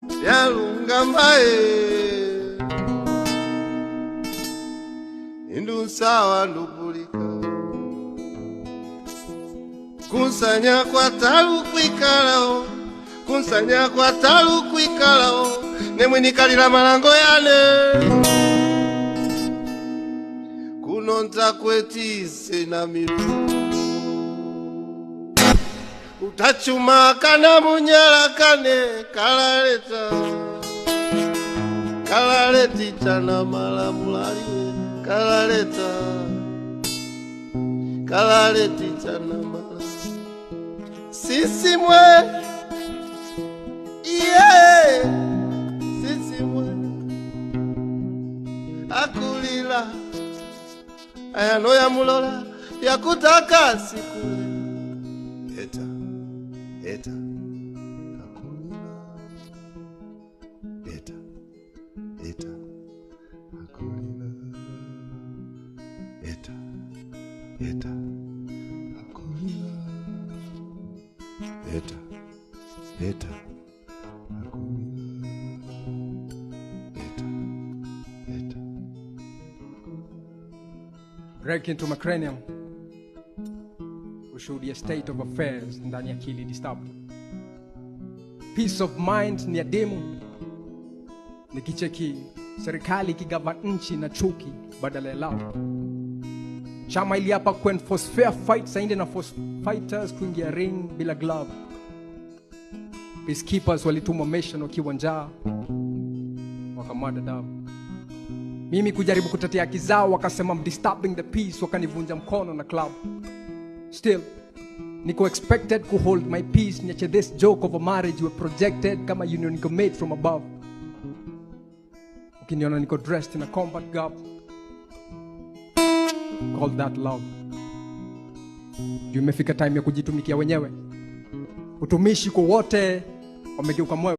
Yalungambae Indu sawa lupulika Kunsanya kwa talu kwikalao Kunsanya kwa talu kwikalao Nemwe nikalila malango yane Kunonta kwetise na miru Utachuma kana munyala kane Kalaleti chana malamulaliwe Kalaleti chana malamulaliwe Sisi mwe yeah Sisi mwe Akulila Ayano ya mulola ya kutaka sikule Eta Akulila Eta Akulila Eta Akulila Eta Akulila Eta Break into my cranium. Ushuhudia state of affairs ndani ya akili disturbed. Peace of mind ni adimu. Nikicheki serikali ikigava nchi na chuki badala ya love. Chama ili hapa kwen force fair fight sainde na force fighters kuingia ring bila glove. Peacekeepers walituma mission wakiwa njaa wakamada damu. Mimi kujaribu kutetea haki zao wakasema I'm disturbing the peace, wakanivunja mkono na club. Still niko expected to hold my peace. Niache this joke of a marriage were projected kama union niko made from above. Ukiniona niko dressed in a combat garb, call that love. Juu imefika time ya kujitumikia wenyewe. Utumishi kwa wote wamegeuka moyo.